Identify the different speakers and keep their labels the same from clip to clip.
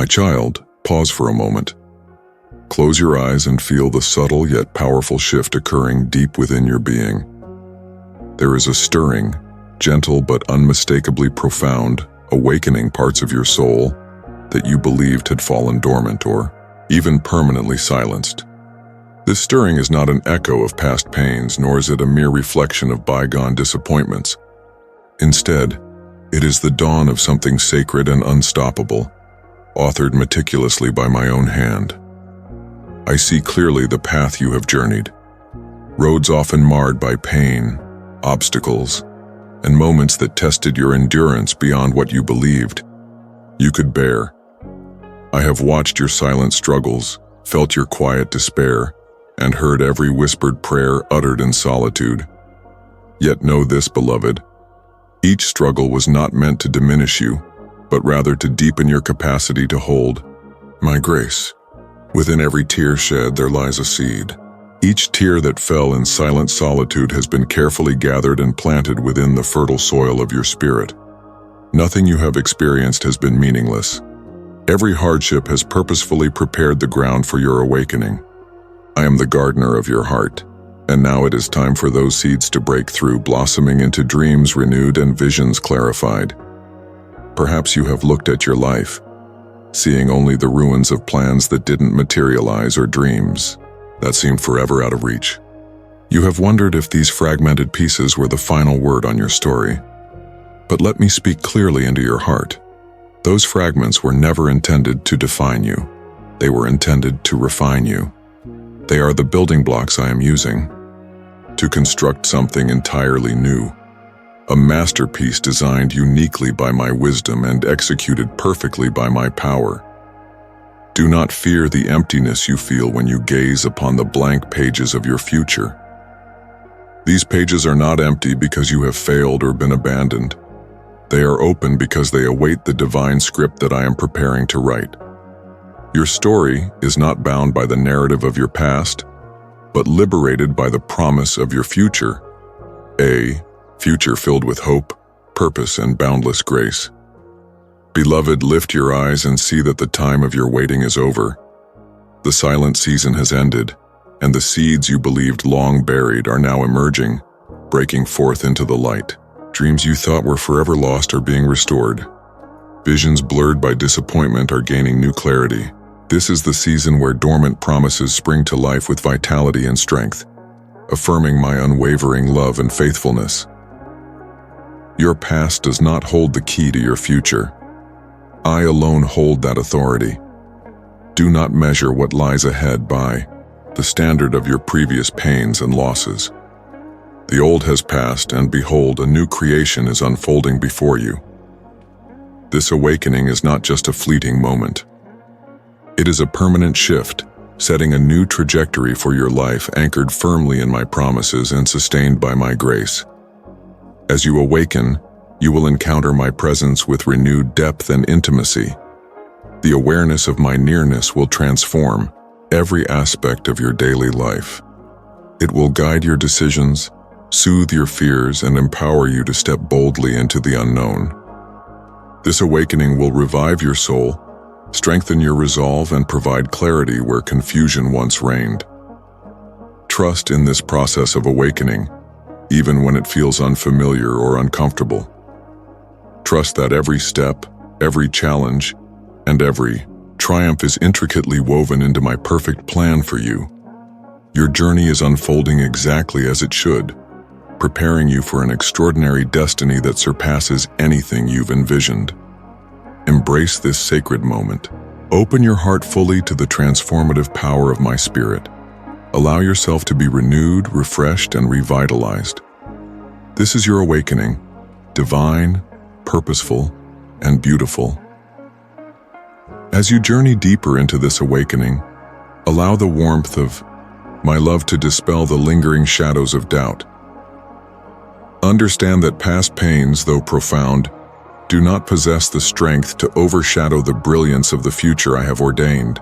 Speaker 1: My child, pause for a moment. Close your eyes and feel the subtle yet powerful shift occurring deep within your being. There is a stirring, gentle but unmistakably profound, awakening parts of your soul that you believed had fallen dormant or even permanently silenced. This stirring is not an echo of past pains, nor is it a mere reflection of bygone disappointments. Instead, it is the dawn of something sacred and unstoppable, authored meticulously by my own hand. I see clearly the path you have journeyed, roads often marred by pain, obstacles, and moments that tested your endurance beyond what you believed you could bear. I have watched your silent struggles, felt your quiet despair, and heard every whispered prayer uttered in solitude. Yet know this, beloved, each struggle was not meant to diminish you, but rather to deepen your capacity to hold my grace. Within every tear shed there lies a seed. Each tear that fell in silent solitude has been carefully gathered and planted within the fertile soil of your spirit. Nothing you have experienced has been meaningless. Every hardship has purposefully prepared the ground for your awakening. I am the gardener of your heart, and now it is time for those seeds to break through, blossoming into dreams renewed and visions clarified. Perhaps you have looked at your life, seeing only the ruins of plans that didn't materialize or dreams that seemed forever out of reach. You have wondered if these fragmented pieces were the final word on your story. But let me speak clearly into your heart. Those fragments were never intended to define you. They were intended to refine you. They are the building blocks I am using to construct something entirely new, a masterpiece designed uniquely by my wisdom and executed perfectly by my power. Do not fear the emptiness you feel when you gaze upon the blank pages of your future. These pages are not empty because you have failed or been abandoned. They are open because they await the divine script that I am preparing to write. Your story is not bound by the narrative of your past, but liberated by the promise of your future, a future filled with hope, purpose, and boundless grace. Beloved, lift your eyes and see that the time of your waiting is over. The silent season has ended, and the seeds you believed long buried are now emerging, breaking forth into the light. Dreams you thought were forever lost are being restored. Visions blurred by disappointment are gaining new clarity. This is the season where dormant promises spring to life with vitality and strength, affirming my unwavering love and faithfulness. Your past does not hold the key to your future. I alone hold that authority. Do not measure what lies ahead by the standard of your previous pains and losses. The old has passed, and behold, a new creation is unfolding before you. This awakening is not just a fleeting moment. It is a permanent shift, setting a new trajectory for your life, anchored firmly in my promises and sustained by my grace. As you awaken, you will encounter my presence with renewed depth and intimacy. The awareness of my nearness will transform every aspect of your daily life. It will guide your decisions, soothe your fears, and empower you to step boldly into the unknown. This awakening will revive your soul, strengthen your resolve, and provide clarity where confusion once reigned. Trust in this process of awakening, even when it feels unfamiliar or uncomfortable. Trust that every step, every challenge, and every triumph is intricately woven into my perfect plan for you. Your journey is unfolding exactly as it should, preparing you for an extraordinary destiny that surpasses anything you've envisioned. Embrace this sacred moment. Open your heart fully to the transformative power of my spirit. Allow yourself to be renewed, refreshed, and revitalized. This is your awakening, divine, purposeful, and beautiful. As you journey deeper into this awakening, allow the warmth of my love to dispel the lingering shadows of doubt. Understand that past pains, though profound, do not possess the strength to overshadow the brilliance of the future I have ordained.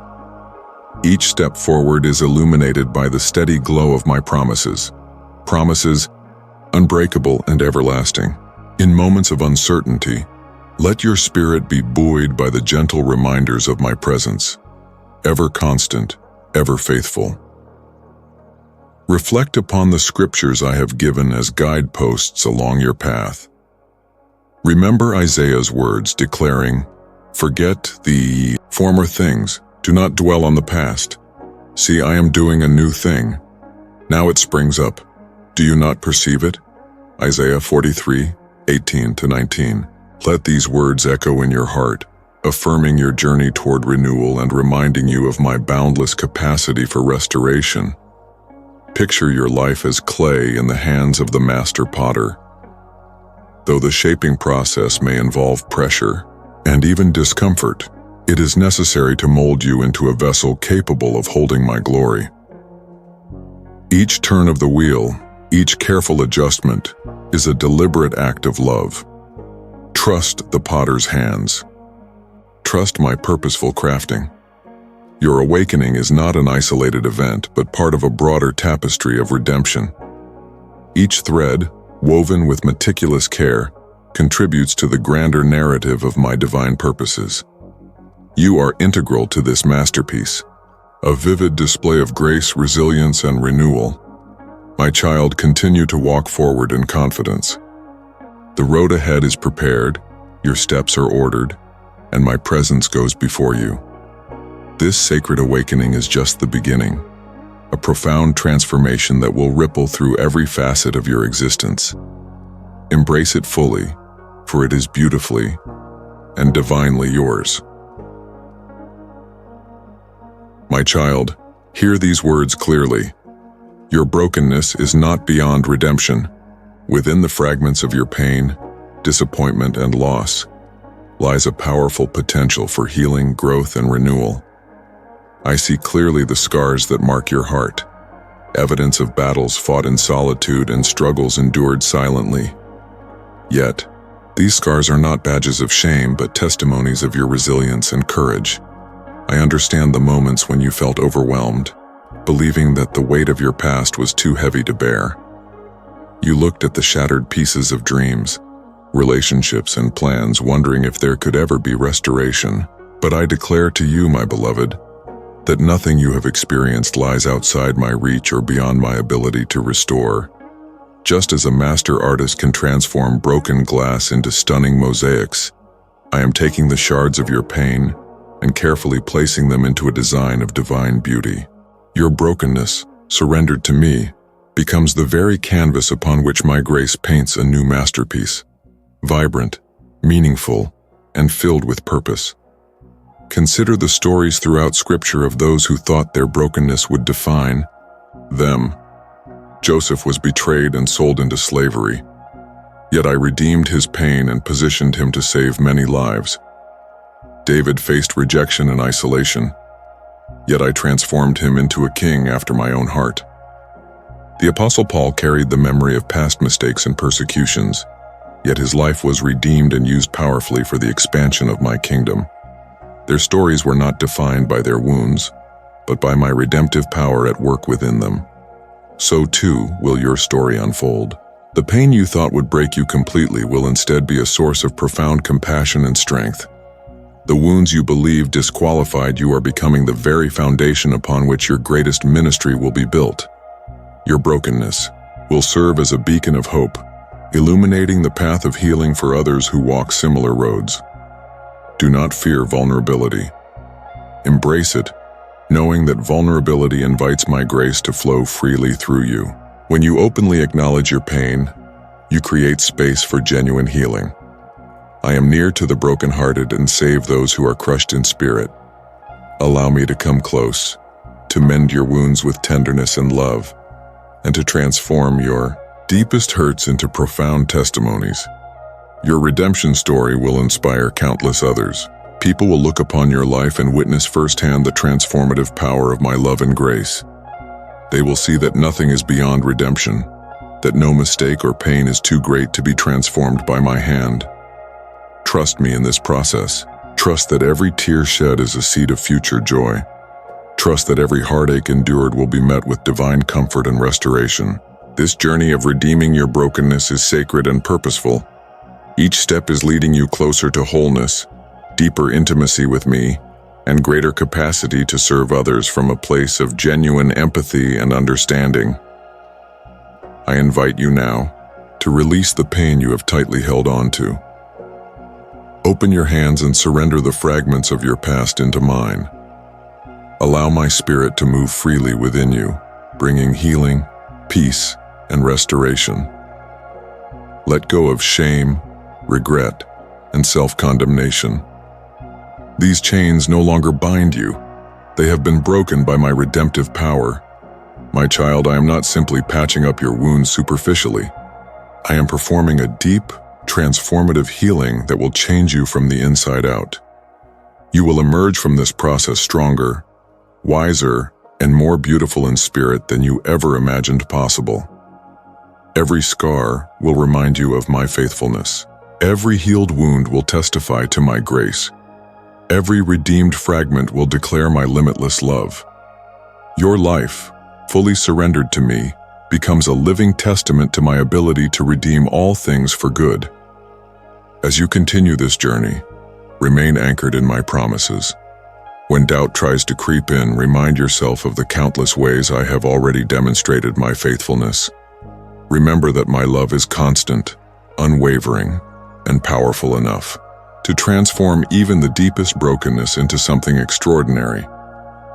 Speaker 1: Each step forward is illuminated by the steady glow of my promises unbreakable and everlasting. In moments of uncertainty, Let your spirit be buoyed by the gentle reminders of my presence, ever constant, ever faithful. Reflect upon the scriptures I have given as guideposts along your path. Remember Isaiah's words declaring, "Forget the former things, do not dwell on the past. See, I am doing a new thing. Now it springs up. Do you not perceive it?" Isaiah 43:18-19. Let these words echo in your heart, affirming your journey toward renewal and reminding you of my boundless capacity for restoration. Picture your life as clay in the hands of the master potter. Though the shaping process may involve pressure and even discomfort, it is necessary to mold you into a vessel capable of holding my glory. Each turn of the wheel, each careful adjustment, is a deliberate act of love. Trust the potter's hands. Trust my purposeful crafting. Your awakening is not an isolated event, but part of a broader tapestry of redemption. Each thread, woven with meticulous care, contributes to the grander narrative of my divine purposes. You are integral to this masterpiece, a vivid display of grace, resilience, and renewal. My child, continue to walk forward in confidence. The road ahead is prepared, your steps are ordered, and my presence goes before you. This sacred awakening is just the beginning, a profound transformation that will ripple through every facet of your existence. Embrace it fully, for it is beautifully and divinely yours. My child, hear these words clearly. Your brokenness is not beyond redemption. Within the fragments of your pain, disappointment, and loss lies a powerful potential for healing, growth, and renewal. I see clearly the scars that mark your heart, evidence of battles fought in solitude and struggles endured silently. Yet, these scars are not badges of shame, but testimonies of your resilience and courage. I understand the moments when you felt overwhelmed, believing that the weight of your past was too heavy to bear. You looked at the shattered pieces of dreams, relationships, and plans, wondering if there could ever be restoration. But I declare to you, my beloved, that nothing you have experienced lies outside my reach or beyond my ability to restore. Just as a master artist can transform broken glass into stunning mosaics, I am taking the shards of your pain and carefully placing them into a design of divine beauty. Your brokenness, surrendered to me, becomes the very canvas upon which my grace paints a new masterpiece, vibrant, meaningful, and filled with purpose. Consider the stories throughout Scripture of those who thought their brokenness would define them. Joseph was betrayed and sold into slavery, yet I redeemed his pain and positioned him to save many lives. David faced rejection and isolation, yet I transformed him into a king after my own heart. The Apostle Paul carried the memory of past mistakes and persecutions, yet his life was redeemed and used powerfully for the expansion of my kingdom. Their stories were not defined by their wounds, but by my redemptive power at work within them. So too will your story unfold. The pain you thought would break you completely will instead be a source of profound compassion and strength. The wounds you believed disqualified you are becoming the very foundation upon which your greatest ministry will be built. Your brokenness will serve as a beacon of hope, illuminating the path of healing for others who walk similar roads. Do not fear vulnerability. Embrace it, knowing that vulnerability invites my grace to flow freely through you. When you openly acknowledge your pain, you create space for genuine healing. I am near to the brokenhearted and save those who are crushed in spirit. Allow me to come close, to mend your wounds with tenderness and love, and to transform your deepest hurts into profound testimonies. Your redemption story will inspire countless others. People will look upon your life and witness firsthand the transformative power of my love and grace. They will see that nothing is beyond redemption, that no mistake or pain is too great to be transformed by my hand. Trust me in this process. Trust that every tear shed is a seed of future joy. Trust that every heartache endured will be met with divine comfort and restoration. This journey of redeeming your brokenness is sacred and purposeful. Each step is leading you closer to wholeness, deeper intimacy with me, and greater capacity to serve others from a place of genuine empathy and understanding. I invite you now to release the pain you have tightly held on to. Open your hands and surrender the fragments of your past into mine. Allow my spirit to move freely within you, bringing healing, peace, and restoration. Let go of shame, regret, and self-condemnation. These chains no longer bind you. They have been broken by my redemptive power. My child, I am not simply patching up your wounds superficially. I am performing a deep, transformative healing that will change you from the inside out. You will emerge from this process stronger, wiser, and more beautiful in spirit than you ever imagined possible. Every scar will remind you of my faithfulness. Every healed wound will testify to my grace. Every redeemed fragment will declare my limitless love. Your life, fully surrendered to me, becomes a living testament to my ability to redeem all things for good. As you continue this journey, remain anchored in my promises. When doubt tries to creep in, remind yourself of the countless ways I have already demonstrated my faithfulness. Remember that my love is constant, unwavering, and powerful enough to transform even the deepest brokenness into something extraordinary.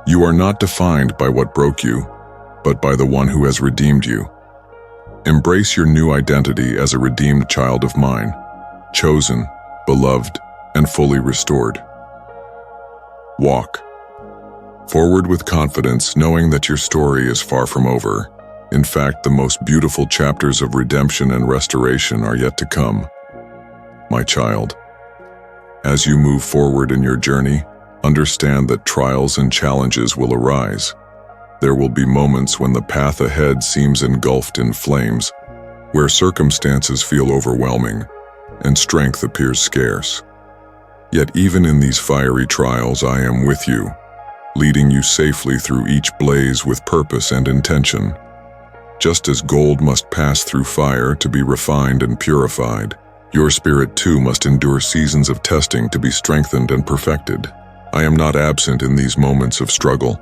Speaker 1: You are not defined by what broke you, but by the one who has redeemed you. Embrace your new identity as a redeemed child of mine, chosen, beloved, and fully restored. Walk forward with confidence, knowing that your story is far from over. In fact, the most beautiful chapters of redemption and restoration are yet to come. My child, as you move forward in your journey, understand that trials and challenges will arise. There will be moments when the path ahead seems engulfed in flames, where circumstances feel overwhelming and strength appears scarce. Yet even in these fiery trials, I am with you, leading you safely through each blaze with purpose and intention. Just as gold must pass through fire to be refined and purified, your spirit too must endure seasons of testing to be strengthened and perfected. I am not absent in these moments of struggle.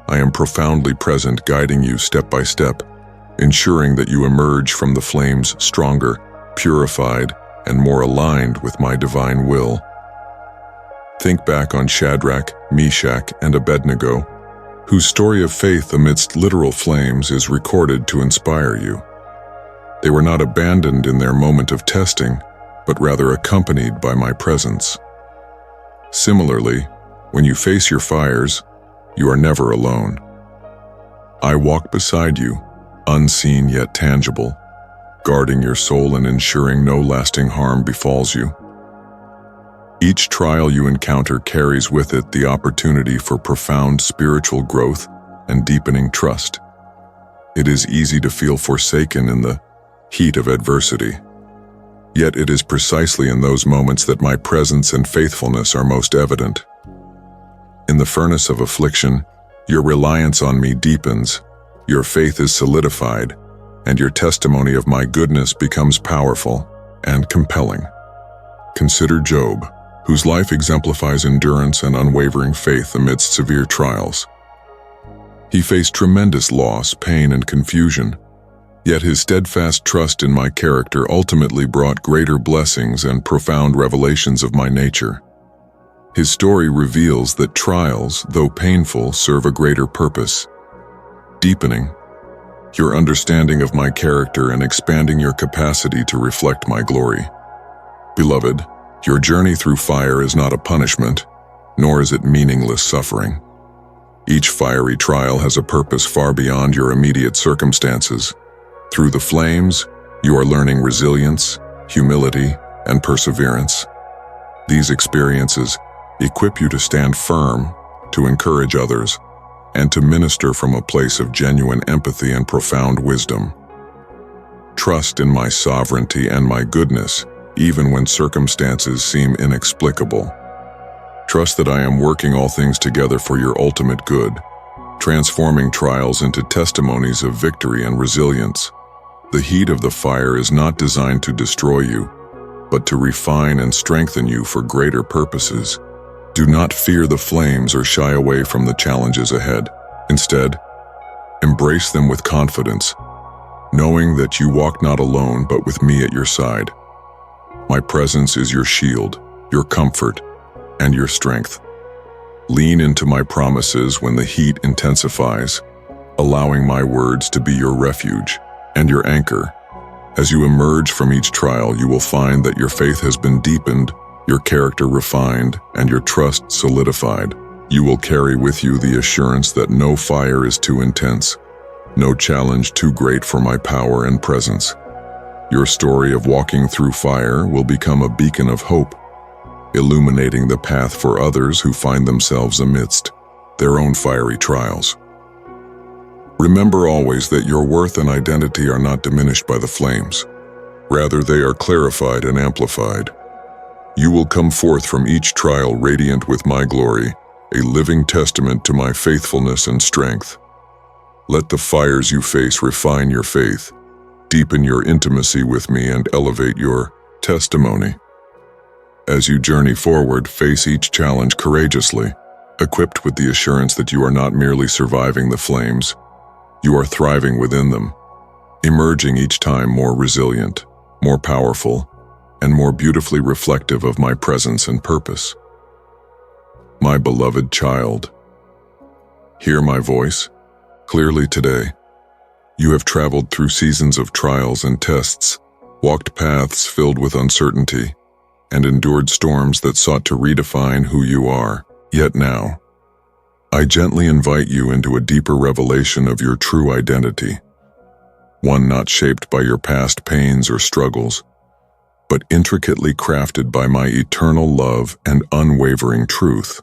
Speaker 1: I am profoundly present, guiding you step by step, ensuring that you emerge from the flames stronger, purified, and more aligned with my divine will. Think back on Shadrach, Meshach, and Abednego, whose story of faith amidst literal flames is recorded to inspire you. They were not abandoned in their moment of testing, but rather accompanied by my presence. Similarly, when you face your fires, you are never alone. I walk beside you, unseen yet tangible, guarding your soul and ensuring no lasting harm befalls you. Each trial you encounter carries with it the opportunity for profound spiritual growth and deepening trust. It is easy to feel forsaken in the heat of adversity. Yet it is precisely in those moments that my presence and faithfulness are most evident. In the furnace of affliction, your reliance on me deepens, your faith is solidified, and your testimony of my goodness becomes powerful and compelling. Consider Job, whose life exemplifies endurance and unwavering faith amidst severe trials. He faced tremendous loss, pain, and confusion, yet his steadfast trust in my character ultimately brought greater blessings and profound revelations of my nature. His story reveals that trials, though painful, serve a greater purpose, deepening your understanding of my character and expanding your capacity to reflect my glory. Beloved, your journey through fire is not a punishment, nor is it meaningless suffering. Each fiery trial has a purpose far beyond your immediate circumstances. Through the flames, you are learning resilience, humility, and perseverance. These experiences equip you to stand firm, to encourage others, and to minister from a place of genuine empathy and profound wisdom. Trust in my sovereignty and my goodness, even when circumstances seem inexplicable. Trust that I am working all things together for your ultimate good, transforming trials into testimonies of victory and resilience. The heat of the fire is not designed to destroy you, but to refine and strengthen you for greater purposes. Do not fear the flames or shy away from the challenges ahead. Instead, embrace them with confidence, knowing that you walk not alone but with me at your side. My presence is your shield, your comfort, and your strength. Lean into my promises when the heat intensifies, allowing my words to be your refuge and your anchor. As you emerge from each trial, you will find that your faith has been deepened, your character refined, and your trust solidified. You will carry with you the assurance that no fire is too intense, no challenge too great for my power and presence. Your story of walking through fire will become a beacon of hope, illuminating the path for others who find themselves amidst their own fiery trials. Remember always that your worth and identity are not diminished by the flames. Rather, they are clarified and amplified. You will come forth from each trial radiant with my glory, a living testament to my faithfulness and strength. Let the fires you face refine your faith, deepen your intimacy with me, and elevate your testimony. As you journey forward, face each challenge courageously, equipped with the assurance that you are not merely surviving the flames, you are thriving within them, emerging each time more resilient, more powerful, and more beautifully reflective of my presence and purpose. My beloved child, hear my voice clearly today. You have traveled through seasons of trials and tests, walked paths filled with uncertainty, and endured storms that sought to redefine who you are. Yet now, I gently invite you into a deeper revelation of your true identity, one not shaped by your past pains or struggles, but intricately crafted by my eternal love and unwavering truth.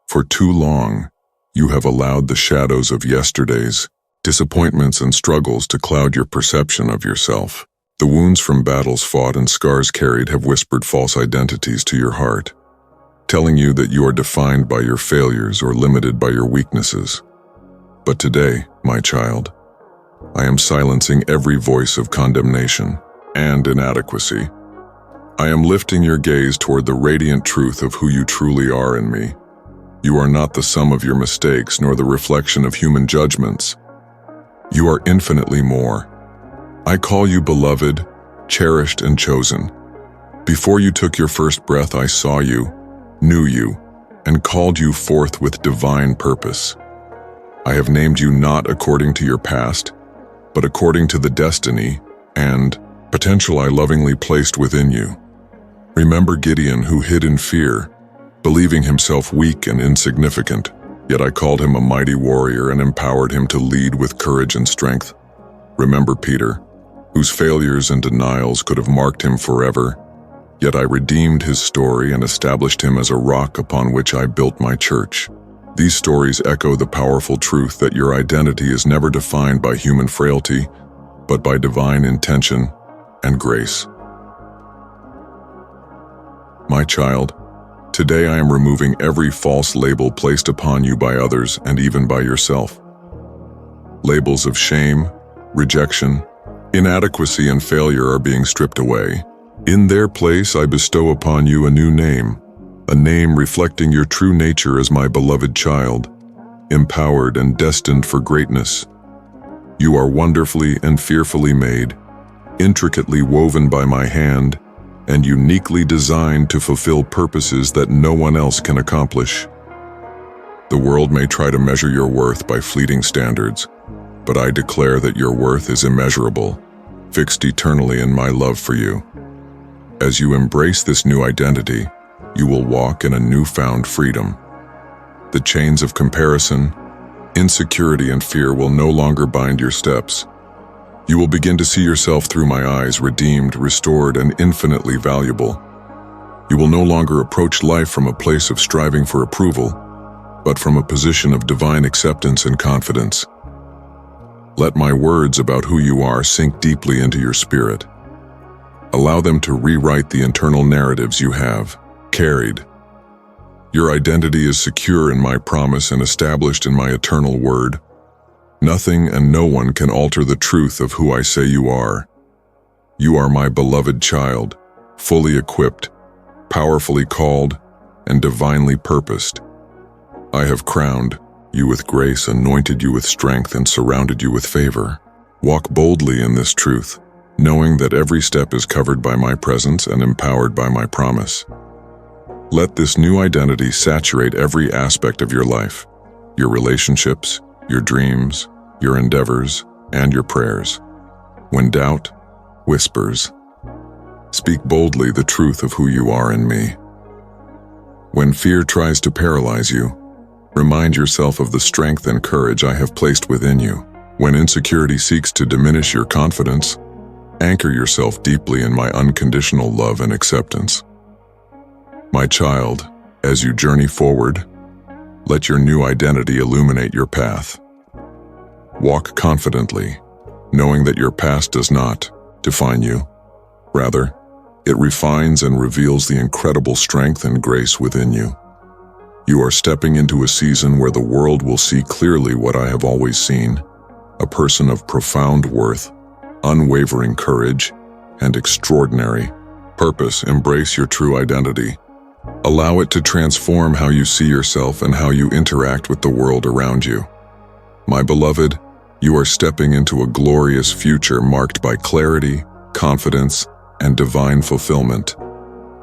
Speaker 1: For too long, you have allowed the shadows of yesterday's disappointments and struggles to cloud your perception of yourself. The wounds from battles fought and scars carried have whispered false identities to your heart, telling you that you are defined by your failures or limited by your weaknesses. But today, my child, I am silencing every voice of condemnation and inadequacy. I am lifting your gaze toward the radiant truth of who you truly are in me. You are not the sum of your mistakes nor the reflection of human judgments. You are infinitely more. I call you beloved, cherished, and chosen. Before you took your first breath, I saw you, knew you, and called you forth with divine purpose. I have named you not according to your past, but according to the destiny and potential I lovingly placed within you. Remember Gideon, who hid in fear, believing himself weak and insignificant, yet I called him a mighty warrior and empowered him to lead with courage and strength. Remember Peter, whose failures and denials could have marked him forever, yet I redeemed his story and established him as a rock upon which I built my church. These stories echo the powerful truth that your identity is never defined by human frailty, but by divine intention and grace. My child, today I am removing every false label placed upon you by others and even by yourself. Labels of shame, rejection, inadequacy, and failure are being stripped away. In their place, I bestow upon you a new name, a name reflecting your true nature as my beloved child, empowered and destined for greatness. You are wonderfully and fearfully made, intricately woven by my hand, and uniquely designed to fulfill purposes that no one else can accomplish. The world may try to measure your worth by fleeting standards, but I declare that your worth is immeasurable, fixed eternally in my love for you. As you embrace this new identity, you will walk in a newfound freedom. The chains of comparison, insecurity, and fear will no longer bind your steps. You will begin to see yourself through my eyes, redeemed, restored, and infinitely valuable. You will no longer approach life from a place of striving for approval, but from a position of divine acceptance and confidence. Let my words about who you are sink deeply into your spirit. Allow them to rewrite the internal narratives you have carried. Your identity is secure in my promise and established in my eternal word. Nothing and no one can alter the truth of who I say you are. You are my beloved child, fully equipped, powerfully called, and divinely purposed. I have crowned you with grace, anointed you with strength, and surrounded you with favor. Walk boldly in this truth, knowing that every step is covered by my presence and empowered by my promise. Let this new identity saturate every aspect of your life, your relationships, your dreams, your endeavors, and your prayers. When doubt whispers, speak boldly the truth of who you are in me. When fear tries to paralyze you, remind yourself of the strength and courage I have placed within you. When insecurity seeks to diminish your confidence, anchor yourself deeply in my unconditional love and acceptance. My child, as you journey forward, let your new identity illuminate your path. Walk confidently, knowing that your past does not define you. Rather, it refines and reveals the incredible strength and grace within you. You are stepping into a season where the world will see clearly what I have always seen, a person of profound worth, unwavering courage, and extraordinary purpose. Embrace your true identity. Allow it to transform how you see yourself and how you interact with the world around you. My beloved, you are stepping into a glorious future marked by clarity, confidence, and divine fulfillment.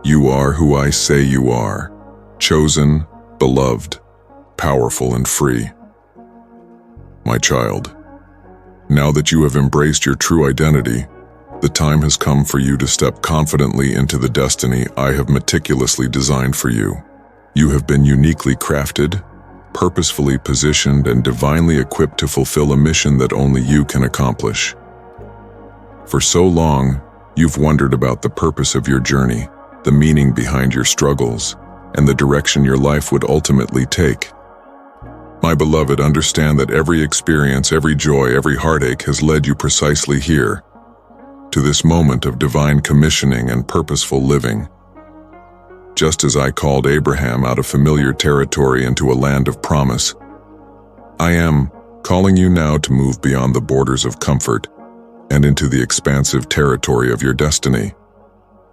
Speaker 1: You are who I say you are, chosen, beloved, powerful, and free. My child, now that you have embraced your true identity, the time has come for you to step confidently into the destiny I have meticulously designed for you. You have been uniquely crafted, purposefully positioned, and divinely equipped to fulfill a mission that only you can accomplish. For so long, you've wondered about the purpose of your journey, the meaning behind your struggles, and the direction your life would ultimately take. My beloved, understand that every experience, every joy, every heartache has led you precisely here, to this moment of divine commissioning and purposeful living. Just as I called Abraham out of familiar territory into a land of promise, I am calling you now to move beyond the borders of comfort and into the expansive territory of your destiny.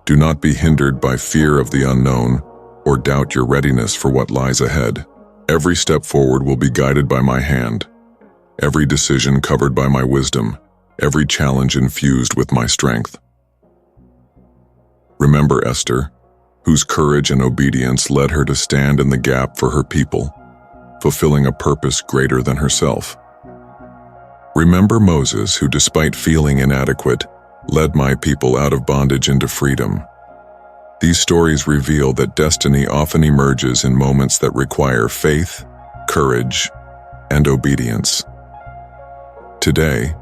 Speaker 1: Do not be hindered by fear of the unknown or doubt your readiness for what lies ahead. Every step forward will be guided by my hand, every decision covered by my wisdom, every challenge infused with my strength. Remember Esther, whose courage and obedience led her to stand in the gap for her people, fulfilling a purpose greater than herself. Remember Moses, who, despite feeling inadequate, led my people out of bondage into freedom. These stories reveal that destiny often emerges in moments that require faith, courage, and obedience. Today,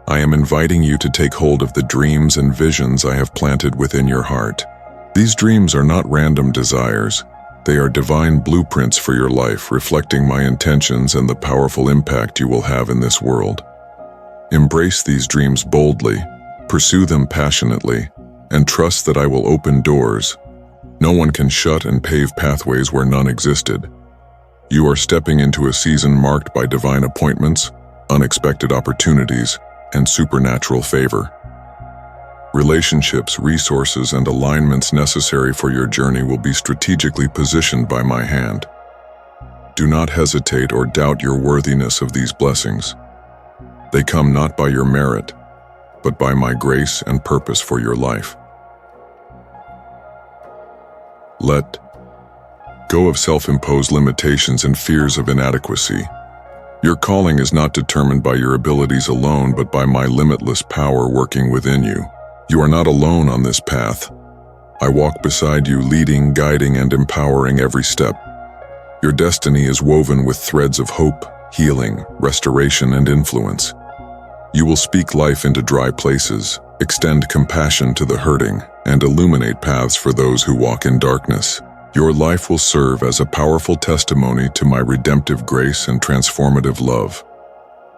Speaker 1: I am inviting you to take hold of the dreams and visions I have planted within your heart. These dreams are not random desires. They are divine blueprints for your life, reflecting my intentions and the powerful impact you will have in this world. Embrace these dreams boldly, pursue them passionately, and trust that I will open doors no one can shut and pave pathways where none existed. You are stepping into a season marked by divine appointments, unexpected opportunities, and supernatural favor. Relationships, resources, and alignments necessary for your journey will be strategically positioned by my hand. Do not hesitate or doubt your worthiness of these blessings. They come not by your merit, but by my grace and purpose for your life. Let go of self-imposed limitations and fears of inadequacy. Your calling is not determined by your abilities alone, but by my limitless power working within you. You are not alone on this path. I walk beside you, leading, guiding, and empowering every step. Your destiny is woven with threads of hope, healing, restoration, and influence. You will speak life into dry places, extend compassion to the hurting, and illuminate paths for those who walk in darkness. Your life will serve as a powerful testimony to my redemptive grace and transformative love.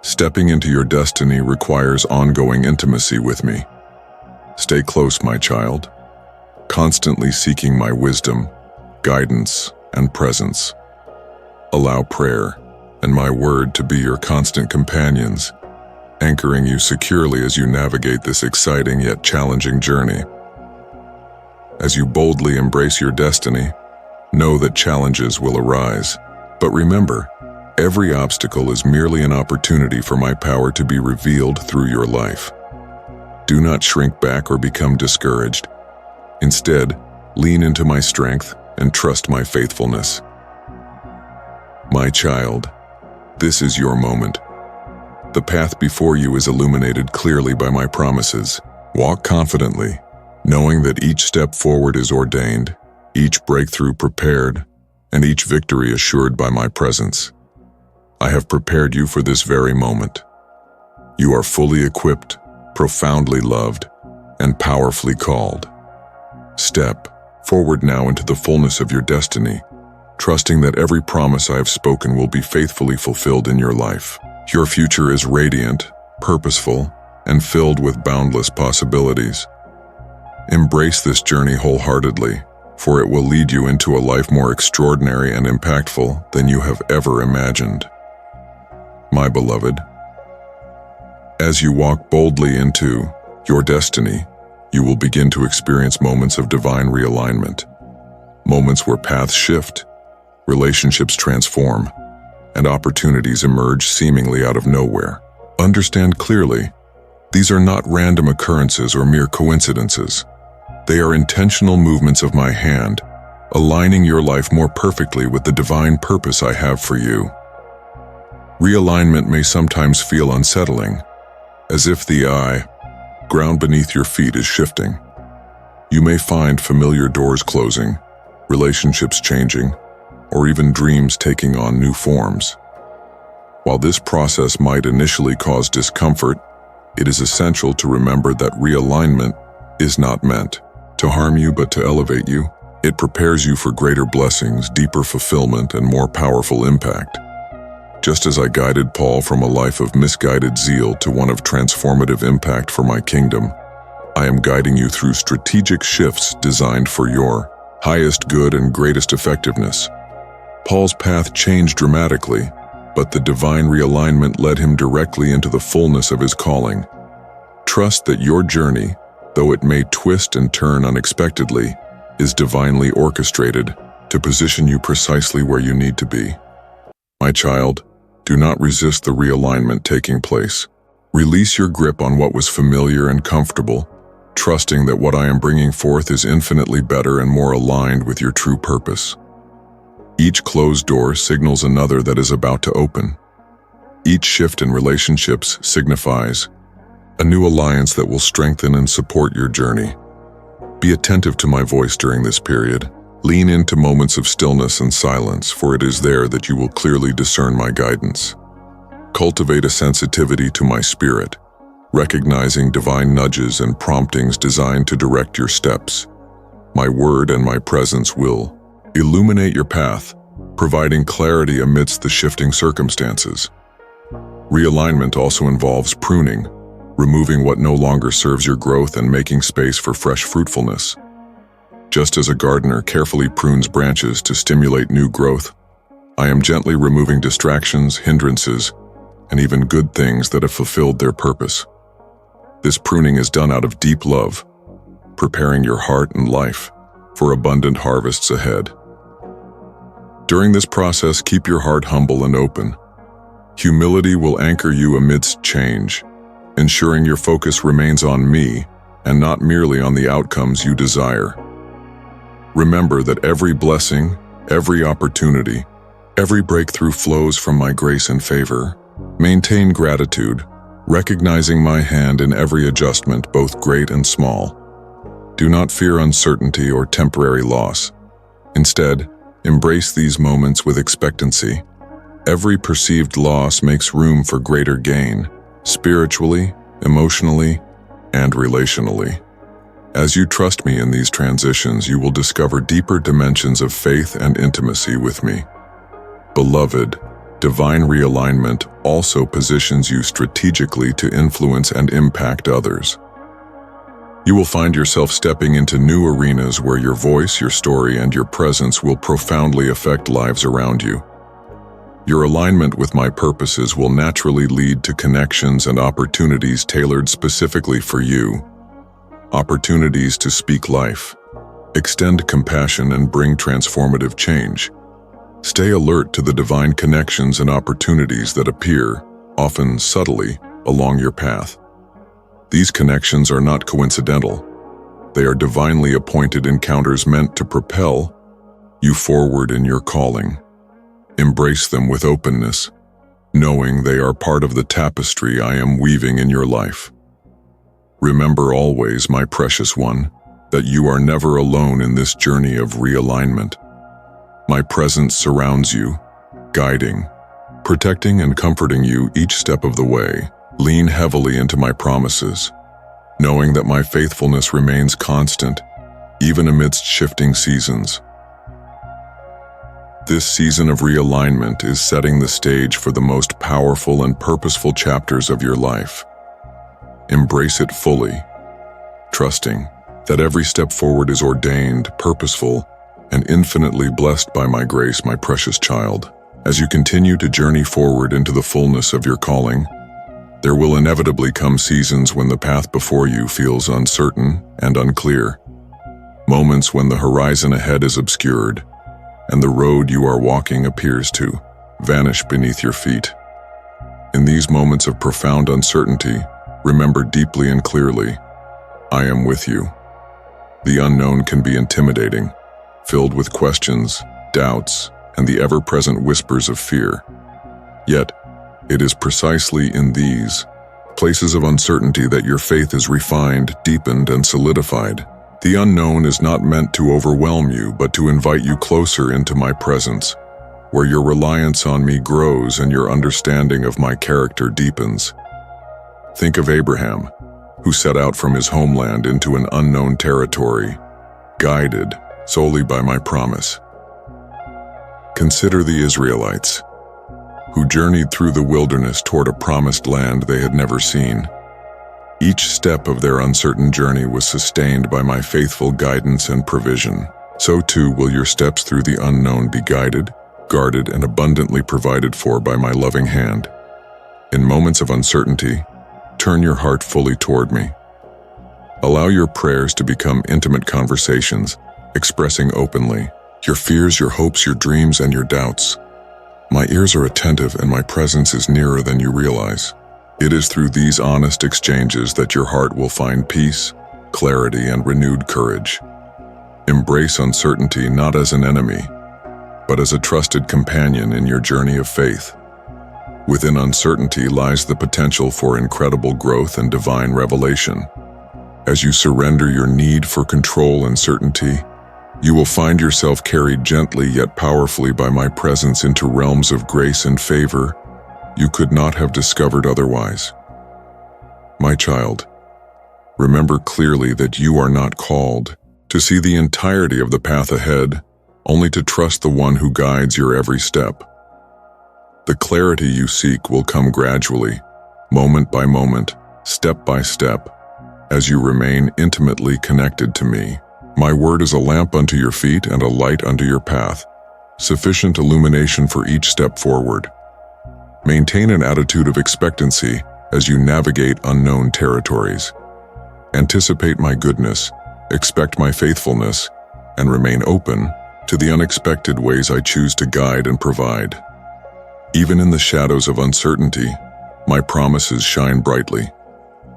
Speaker 1: Stepping into your destiny requires ongoing intimacy with me. Stay close, my child, constantly seeking my wisdom, guidance, and presence. Allow prayer and my word to be your constant companions, anchoring you securely as you navigate this exciting yet challenging journey. As you boldly embrace your destiny, know that challenges will arise. But remember, every obstacle is merely an opportunity for my power to be revealed through your life. Do not shrink back or become discouraged. Instead, lean into my strength and trust my faithfulness. My child, this is your moment. The path before you is illuminated clearly by my promises. Walk confidently, knowing that each step forward is ordained, each breakthrough prepared, and each victory assured by my presence. I have prepared you for this very moment. You are fully equipped, profoundly loved, and powerfully called. Step forward now into the fullness of your destiny, trusting that every promise I have spoken will be faithfully fulfilled in your life. Your future is radiant, purposeful, and filled with boundless possibilities. Embrace this journey wholeheartedly, for it will lead you into a life more extraordinary and impactful than you have ever imagined. My beloved, as you walk boldly into your destiny, you will begin to experience moments of divine realignment, moments where paths shift, relationships transform, and opportunities emerge seemingly out of nowhere. Understand clearly, these are not random occurrences or mere coincidences. They are intentional movements of my hand, aligning your life more perfectly with the divine purpose I have for you. Realignment may sometimes feel unsettling, as if the ground beneath your feet is shifting. You may find familiar doors closing, relationships changing, or even dreams taking on new forms. While this process might initially cause discomfort, it is essential to remember that realignment is not meant to harm you but to elevate you. It prepares you for greater blessings, deeper fulfillment, and more powerful impact. Just as I guided Paul from a life of misguided zeal to one of transformative impact for my kingdom, I am guiding you through strategic shifts designed for your highest good and greatest effectiveness. Paul's path changed dramatically, but the divine realignment led him directly into the fullness of his calling. Trust that your journey, though it may twist and turn unexpectedly, is divinely orchestrated to position you precisely where you need to be. My child, do not resist the realignment taking place. Release your grip on what was familiar and comfortable, trusting that what I am bringing forth is infinitely better and more aligned with your true purpose. Each closed door signals another that is about to open. Each shift in relationships signifies a new alliance that will strengthen and support your journey. Be attentive to my voice during this period. Lean into moments of stillness and silence, for it is there that you will clearly discern my guidance. Cultivate a sensitivity to my spirit, recognizing divine nudges and promptings designed to direct your steps. My word and my presence will illuminate your path, providing clarity amidst the shifting circumstances. Realignment also involves pruning, removing what no longer serves your growth and making space for fresh fruitfulness. Just as a gardener carefully prunes branches to stimulate new growth, I am gently removing distractions, hindrances, and even good things that have fulfilled their purpose. This pruning is done out of deep love, preparing your heart and life for abundant harvests ahead. During this process, keep your heart humble and open. Humility will anchor you amidst change, ensuring your focus remains on me and not merely on the outcomes you desire. Remember that every blessing, every opportunity, every breakthrough flows from my grace and favor. Maintain gratitude, recognizing my hand in every adjustment, both great and small. Do not fear uncertainty or temporary loss. Instead, embrace these moments with expectancy. Every perceived loss makes room for greater gain, spiritually, emotionally, and relationally. As you trust me in these transitions, you will discover deeper dimensions of faith and intimacy with me. Beloved, divine realignment also positions you strategically to influence and impact others. You will find yourself stepping into new arenas where your voice, your story, and your presence will profoundly affect lives around you. Your alignment with my purposes will naturally lead to connections and opportunities tailored specifically for you. Opportunities to speak life, extend compassion, and bring transformative change. Stay alert to the divine connections and opportunities that appear, often subtly, along your path. These connections are not coincidental. They are divinely appointed encounters meant to propel you forward in your calling. Embrace them with openness, knowing they are part of the tapestry I am weaving in your life. Remember always, my precious one, that you are never alone in this journey of realignment. My presence surrounds you, guiding, protecting, and comforting you each step of the way. Lean heavily into my promises, knowing that my faithfulness remains constant, even amidst shifting seasons. This season of realignment is setting the stage for the most powerful and purposeful chapters of your life. Embrace it fully, trusting that every step forward is ordained, purposeful, and infinitely blessed by my grace, my precious child. As you continue to journey forward into the fullness of your calling, there will inevitably come seasons when the path before you feels uncertain and unclear. Moments when the horizon ahead is obscured, and the road you are walking appears to vanish beneath your feet. In these moments of profound uncertainty, remember deeply and clearly, I am with you. The unknown can be intimidating, filled with questions, doubts, and the ever-present whispers of fear. Yet, it is precisely in these places of uncertainty that your faith is refined, deepened, and solidified. The unknown is not meant to overwhelm you, but to invite you closer into my presence, where your reliance on me grows and your understanding of my character deepens. Think of Abraham, who set out from his homeland into an unknown territory, guided solely by my promise. Consider the Israelites, who journeyed through the wilderness toward a promised land they had never seen. Each step of their uncertain journey was sustained by my faithful guidance and provision. So too will your steps through the unknown be guided, guarded, and abundantly provided for by my loving hand. In moments of uncertainty, turn your heart fully toward me. Allow your prayers to become intimate conversations, expressing openly your fears, your hopes, your dreams, and your doubts. My ears are attentive and my presence is nearer than you realize. It is through these honest exchanges that your heart will find peace, clarity, and renewed courage. Embrace uncertainty not as an enemy, but as a trusted companion in your journey of faith. Within uncertainty lies the potential for incredible growth and divine revelation. As you surrender your need for control and certainty, you will find yourself carried gently yet powerfully by my presence into realms of grace and favor you could not have discovered otherwise. My child, remember clearly that you are not called to see the entirety of the path ahead, only to trust the one who guides your every step. The clarity you seek will come gradually, moment by moment, step by step, as you remain intimately connected to me. My word is a lamp unto your feet and a light unto your path, sufficient illumination for each step forward. Maintain an attitude of expectancy as you navigate unknown territories. Anticipate my goodness, expect my faithfulness, and remain open to the unexpected ways I choose to guide and provide. Even in the shadows of uncertainty, my promises shine brightly,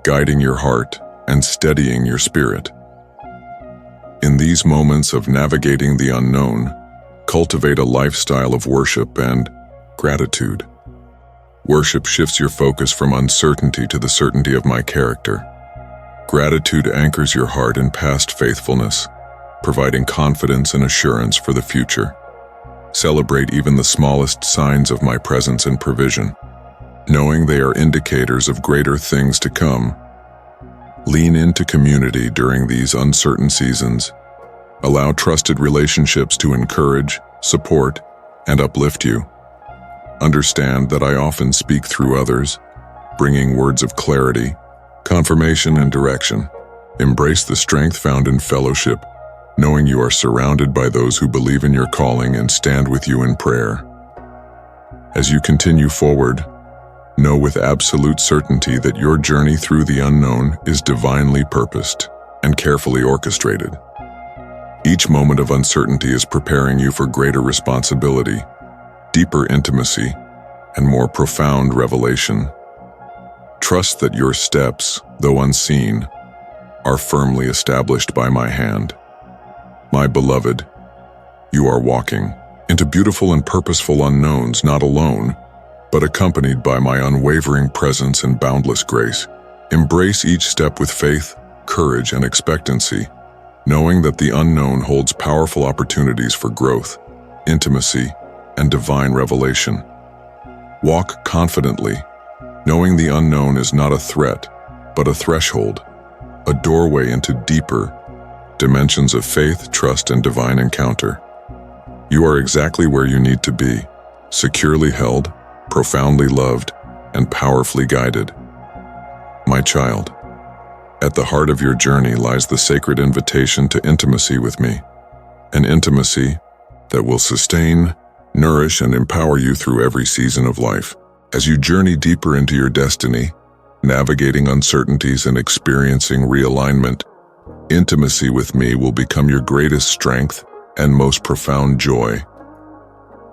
Speaker 1: guiding your heart and steadying your spirit. In these moments of navigating the unknown, cultivate a lifestyle of worship and gratitude. Worship shifts your focus from uncertainty to the certainty of my character. Gratitude anchors your heart in past faithfulness, providing confidence and assurance for the future. Celebrate even the smallest signs of my presence and provision, knowing they are indicators of greater things to come. Lean into community during these uncertain seasons. Allow trusted relationships to encourage, support, and uplift you. Understand that I often speak through others, bringing words of clarity, confirmation, and direction. Embrace the strength found in fellowship, knowing you are surrounded by those who believe in your calling and stand with you in prayer. As you continue forward, know with absolute certainty that your journey through the unknown is divinely purposed and carefully orchestrated. Each moment of uncertainty is preparing you for greater responsibility, deeper intimacy, and more profound revelation. Trust that your steps, though unseen, are firmly established by my hand. My beloved, you are walking into beautiful and purposeful unknowns, not alone, but accompanied by my unwavering presence and boundless grace. Embrace each step with faith, courage, and expectancy, knowing that the unknown holds powerful opportunities for growth, intimacy, and divine revelation. Walk confidently, knowing the unknown is not a threat, but a threshold, a doorway into deeper dimensions of faith, trust, and divine encounter. You are exactly where you need to be, securely held, profoundly loved, and powerfully guided. My child, at the heart of your journey lies the sacred invitation to intimacy with me, an intimacy that will sustain, nourish, and empower you through every season of life. As you journey deeper into your destiny, navigating uncertainties and experiencing realignment, intimacy with me will become your greatest strength and most profound joy.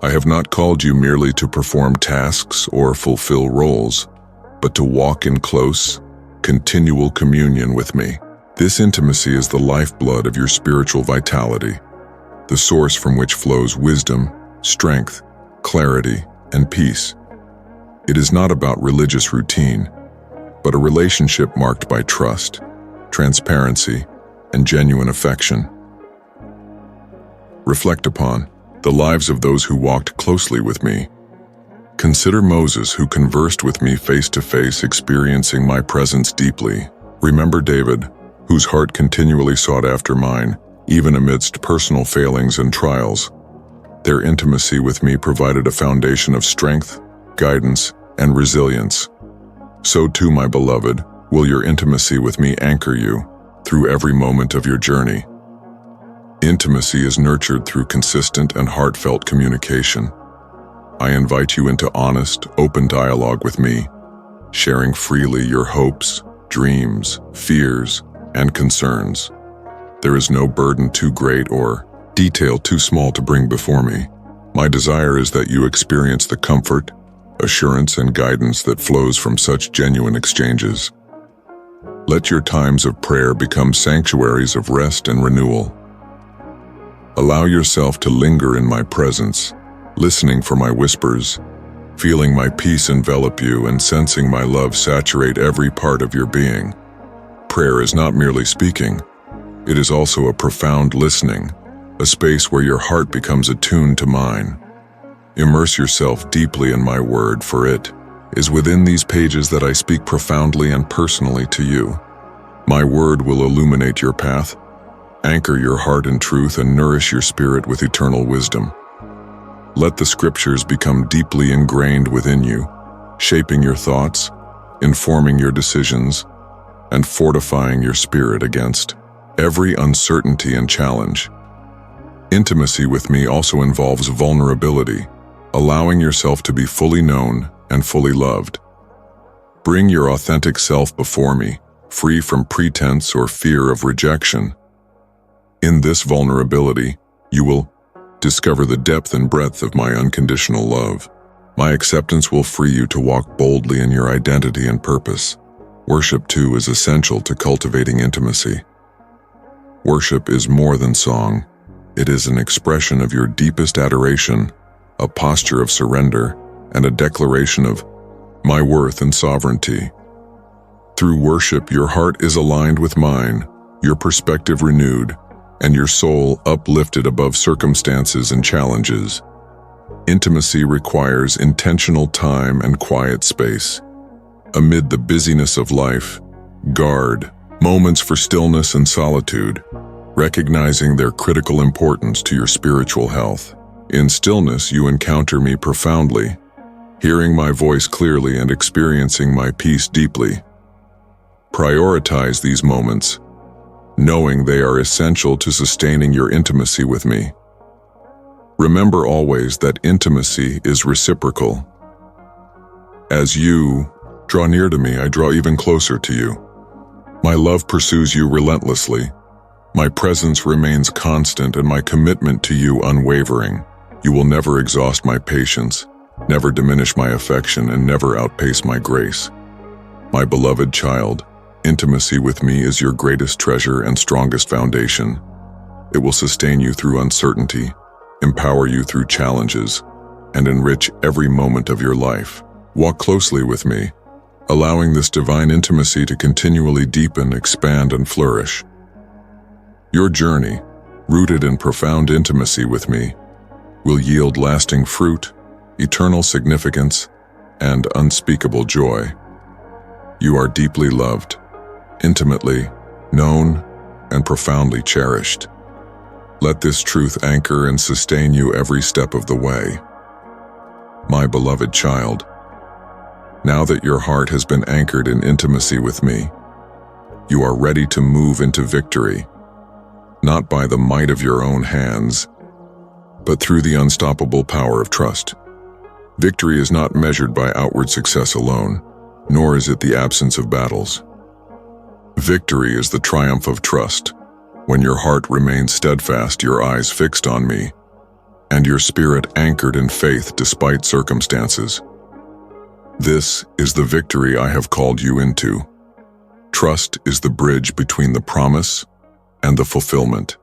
Speaker 1: I have not called you merely to perform tasks or fulfill roles, but to walk in close, continual communion with me. This intimacy is the lifeblood of your spiritual vitality, the source from which flows wisdom, strength, clarity, and peace. It is not about religious routine, but a relationship marked by trust, transparency, and genuine affection. Reflect upon the lives of those who walked closely with me. Consider Moses, who conversed with me face to face, experiencing my presence deeply. Remember David, whose heart continually sought after mine, even amidst personal failings and trials. Their intimacy with me provided a foundation of strength, guidance, and resilience. So too, my beloved, will your intimacy with me anchor you through every moment of your journey. Intimacy is nurtured through consistent and heartfelt communication. I invite you into honest, open dialogue with me, sharing freely your hopes, dreams, fears, and concerns. There is no burden too great or detail too small to bring before me. My desire is that you experience the comfort, assurance, and guidance that flows from such genuine exchanges. Let your times of prayer become sanctuaries of rest and renewal. Allow yourself to linger in my presence, listening for my whispers, feeling my peace envelop you, and sensing my love saturate every part of your being. Prayer is not merely speaking, it is also a profound listening, a space where your heart becomes attuned to mine. Immerse yourself deeply in my word, for it is within these pages that I speak profoundly and personally to you. My word will illuminate your path, anchor your heart in truth, and nourish your spirit with eternal wisdom. Let the scriptures become deeply ingrained within you, shaping your thoughts, informing your decisions, and fortifying your spirit against every uncertainty and challenge. Intimacy with me also involves vulnerability, allowing yourself to be fully known and fully loved. Bring your authentic self before me, free from pretense or fear of rejection. In this vulnerability, you will discover the depth and breadth of my unconditional love. My acceptance will free you to walk boldly in your identity and purpose. Worship, too, is essential to cultivating intimacy. Worship is more than song. It is an expression of your deepest adoration, a posture of surrender, and a declaration of my worth and sovereignty. Through worship, your heart is aligned with mine, your perspective renewed, and your soul uplifted above circumstances and challenges. Intimacy requires intentional time and quiet space. Amid the busyness of life, guard moments for stillness and solitude, recognizing their critical importance to your spiritual health. In stillness, you encounter me profoundly, hearing my voice clearly and experiencing my peace deeply. Prioritize these moments, knowing they are essential to sustaining your intimacy with me. Remember always that intimacy is reciprocal. As you draw near to me, I draw even closer to you. My love pursues you relentlessly. My presence remains constant and my commitment to you unwavering. You will never exhaust my patience, never diminish my affection, and never outpace my grace. My beloved child, intimacy with me is your greatest treasure and strongest foundation. It will sustain you through uncertainty, empower you through challenges, and enrich every moment of your life. Walk closely with me, allowing this divine intimacy to continually deepen, expand, and flourish. Your journey, rooted in profound intimacy with me, will yield lasting fruit, eternal significance, and unspeakable joy. You are deeply loved, intimately known, and profoundly cherished. Let this truth anchor and sustain you every step of the way. My beloved child, now that your heart has been anchored in intimacy with me, you are ready to move into victory, not by the might of your own hands, but through the unstoppable power of trust. Victory is not measured by outward success alone, nor is it the absence of battles. Victory is the triumph of trust, when your heart remains steadfast, your eyes fixed on me, and your spirit anchored in faith despite circumstances. This is the victory I have called you into. Trust is the bridge between the promise and the fulfillment.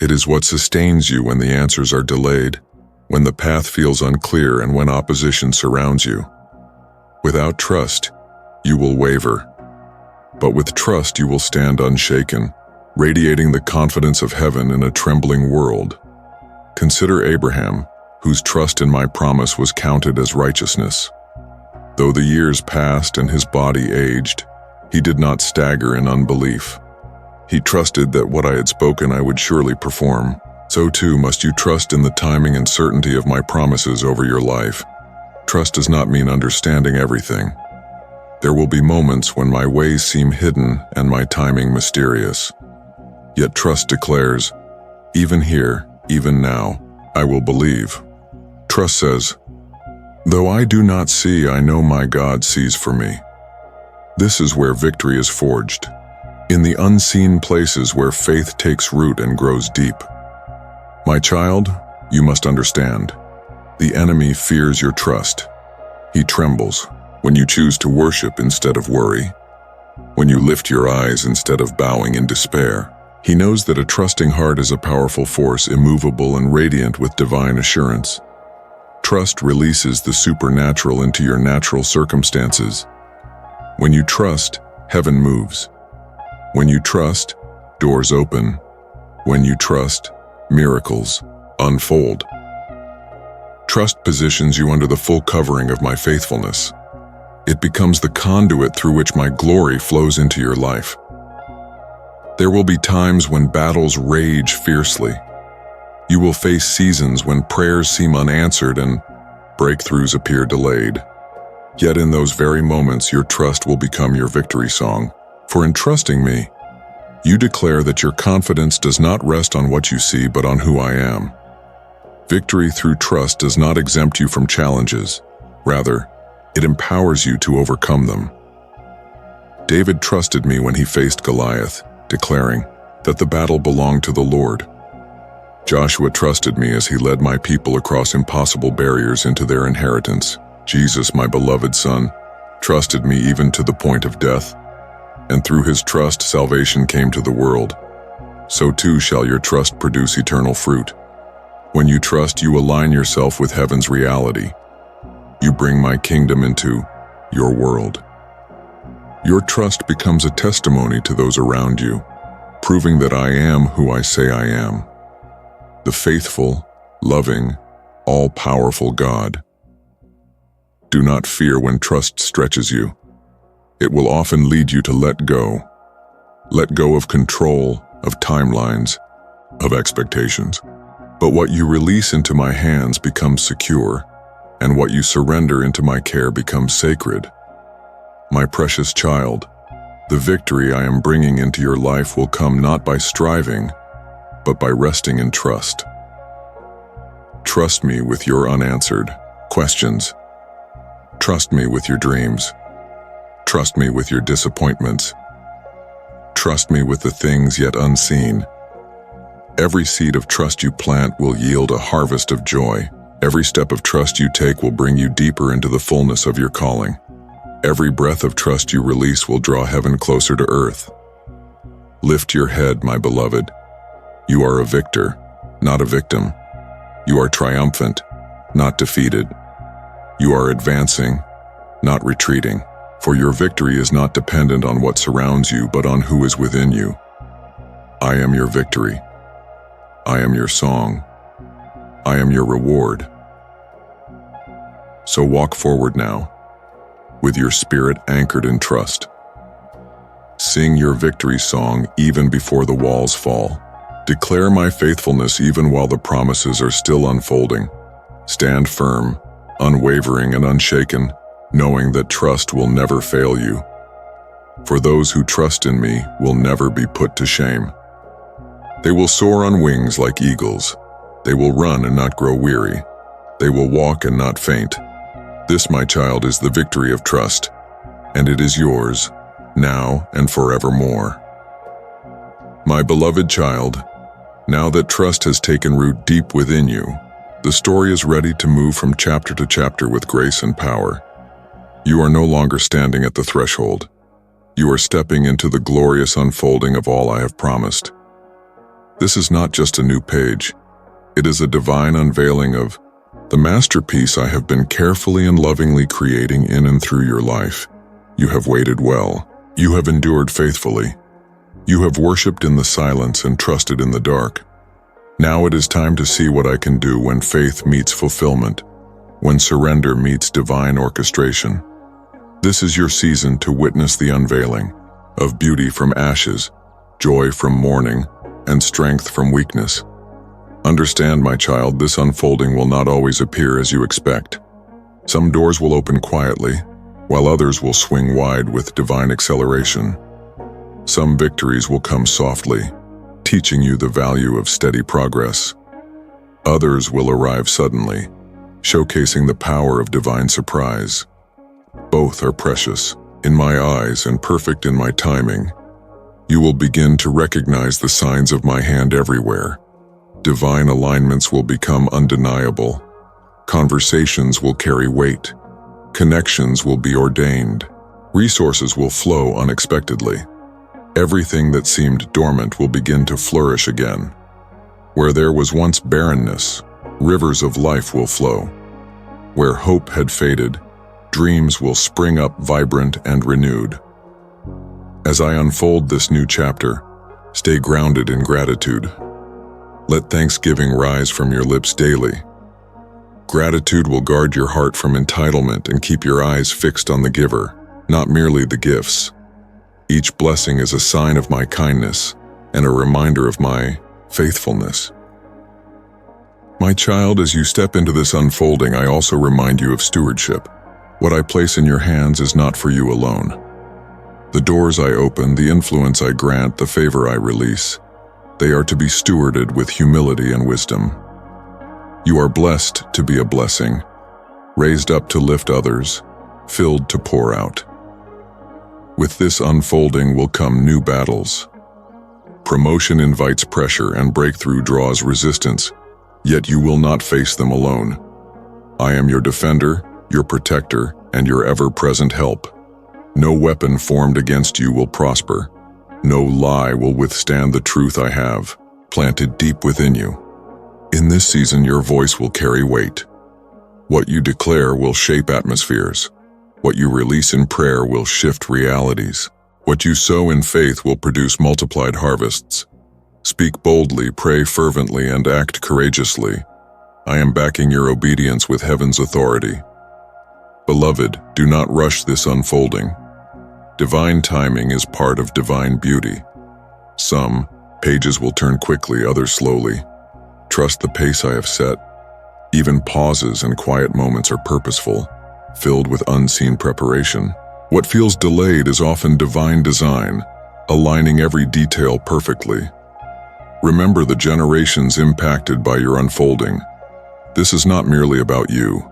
Speaker 1: It is what sustains you when the answers are delayed, when the path feels unclear, and when opposition surrounds you. Without trust, you will waver. But with trust, you will stand unshaken, radiating the confidence of heaven in a trembling world. Consider Abraham, whose trust in my promise was counted as righteousness. Though the years passed and his body aged, he did not stagger in unbelief. He trusted that what I had spoken I would surely perform. So too must you trust in the timing and certainty of my promises over your life. Trust does not mean understanding everything. There will be moments when my ways seem hidden and my timing mysterious. Yet trust declares, even here, even now, I will believe. Trust says, though I do not see, I know my God sees for me. This is where victory is forged, in the unseen places where faith takes root and grows deep. My child, you must understand. The enemy fears your trust. He trembles when you choose to worship instead of worry, when you lift your eyes instead of bowing in despair. He knows that a trusting heart is a powerful force, immovable and radiant with divine assurance. Trust releases the supernatural into your natural circumstances. When you trust, heaven moves. When you trust, doors open. When you trust, miracles unfold. Trust positions you under the full covering of my faithfulness. It becomes the conduit through which my glory flows into your life. There will be times when battles rage fiercely. You will face seasons when prayers seem unanswered and breakthroughs appear delayed. Yet in those very moments, your trust will become your victory song. For in trusting me, you declare that your confidence does not rest on what you see, but on who I am. Victory through trust does not exempt you from challenges. Rather, it empowers you to overcome them. David trusted me when he faced Goliath, declaring that the battle belonged to the Lord. Joshua trusted me as he led my people across impossible barriers into their inheritance. Jesus, my beloved Son, trusted me even to the point of death, and through his trust salvation came to the world. So too shall your trust produce eternal fruit. When you trust, you align yourself with heaven's reality. You bring my kingdom into your world. Your trust becomes a testimony to those around you, proving that I am who I say I am, the faithful, loving, all-powerful God. Do not fear when trust stretches you. It will often lead you to let go. Let go of control, of timelines, of expectations. But what you release into my hands becomes secure, and what you surrender into my care becomes sacred. My precious child, the victory I am bringing into your life will come not by striving, but by resting in trust. Trust me with your unanswered questions. Trust me with your dreams. Trust me with your disappointments. Trust me with the things yet unseen. Every seed of trust you plant will yield a harvest of joy. Every step of trust you take will bring you deeper into the fullness of your calling. Every breath of trust you release will draw heaven closer to earth. Lift your head, my beloved. You are a victor, not a victim. You are triumphant, not defeated. You are advancing, not retreating. For your victory is not dependent on what surrounds you, but on who is within you. I am your victory. I am your song. I am your reward. So walk forward now, with your spirit anchored in trust. Sing your victory song even before the walls fall. Declare my faithfulness even while the promises are still unfolding. Stand firm, unwavering and unshaken, knowing that trust will never fail you. For those who trust in me will never be put to shame. They will soar on wings like eagles. They will run and not grow weary. They will walk and not faint. This, my child, is the victory of trust, and it is yours, now and forevermore. My beloved child, now that trust has taken root deep within you, the story is ready to move from chapter to chapter with grace and power. You are no longer standing at the threshold. You are stepping into the glorious unfolding of all I have promised. This is not just a new page. It is a divine unveiling of the masterpiece I have been carefully and lovingly creating in and through your life. You have waited well. You have endured faithfully. You have worshipped in the silence and trusted in the dark. Now it is time to see what I can do when faith meets fulfillment, when surrender meets divine orchestration. This is your season to witness the unveiling of beauty from ashes, joy from mourning, and strength from weakness. Understand, my child, this unfolding will not always appear as you expect. Some doors will open quietly, while others will swing wide with divine acceleration. Some victories will come softly, teaching you the value of steady progress. Others will arrive suddenly, showcasing the power of divine surprise. Both are precious in my eyes and perfect in my timing. You will begin to recognize the signs of my hand everywhere. Divine alignments will become undeniable. Conversations will carry weight. Connections will be ordained. Resources will flow unexpectedly. Everything that seemed dormant will begin to flourish again. Where there was once barrenness, rivers of life will flow. Where hope had faded, dreams will spring up vibrant and renewed. As I unfold this new chapter, stay grounded in gratitude. Let thanksgiving rise from your lips daily. Gratitude will guard your heart from entitlement and keep your eyes fixed on the giver, not merely the gifts. Each blessing is a sign of my kindness and a reminder of my faithfulness. My child, as you step into this unfolding, I also remind you of stewardship. What I place in your hands is not for you alone. The doors I open, the influence I grant, the favor I release, they are to be stewarded with humility and wisdom. You are blessed to be a blessing, raised up to lift others, filled to pour out. With this unfolding will come new battles. Promotion invites pressure and breakthrough draws resistance, yet you will not face them alone. I am your defender, your protector, and your ever-present help. No weapon formed against you will prosper. No lie will withstand the truth I have planted deep within you. In this season, your voice will carry weight. What you declare will shape atmospheres. What you release in prayer will shift realities. What you sow in faith will produce multiplied harvests. Speak boldly, pray fervently, and act courageously. I am backing your obedience with heaven's authority. Beloved, do not rush this unfolding. Divine timing is part of divine beauty. Some pages will turn quickly, others slowly. Trust the pace I have set. Even pauses and quiet moments are purposeful, filled with unseen preparation. What feels delayed is often divine design, aligning every detail perfectly. Remember the generations impacted by your unfolding. This is not merely about you.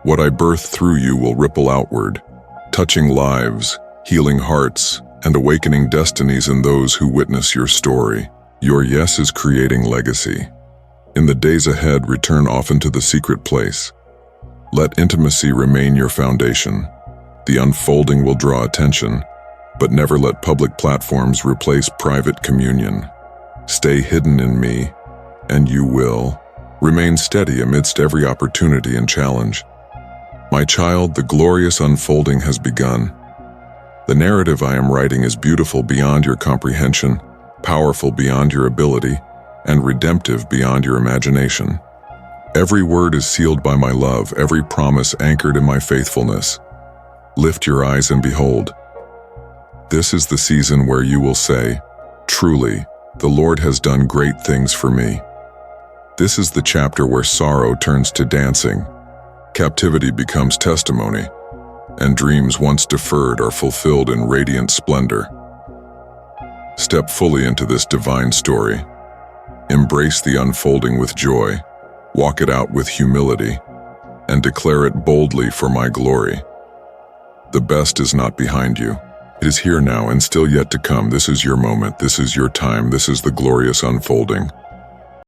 Speaker 1: What I birth through you will ripple outward, touching lives, healing hearts, and awakening destinies in those who witness your story. Your yes is creating legacy. In the days ahead, return often to the secret place. Let intimacy remain your foundation. The unfolding will draw attention, but never let public platforms replace private communion. Stay hidden in me, and you will. Remain steady amidst every opportunity and challenge. My child, the glorious unfolding has begun. The narrative I am writing is beautiful beyond your comprehension, powerful beyond your ability, and redemptive beyond your imagination. Every word is sealed by my love, every promise anchored in my faithfulness. Lift your eyes and behold. This is the season where you will say, "Truly, the Lord has done great things for me." This is the chapter where sorrow turns to dancing, captivity becomes testimony, and dreams once deferred are fulfilled in radiant splendor. Step fully into this divine story. Embrace the unfolding with joy, walk it out with humility, and declare it boldly for my glory. The best is not behind you. It is here now and still yet to come. This is your moment. This is your time. This is the glorious unfolding.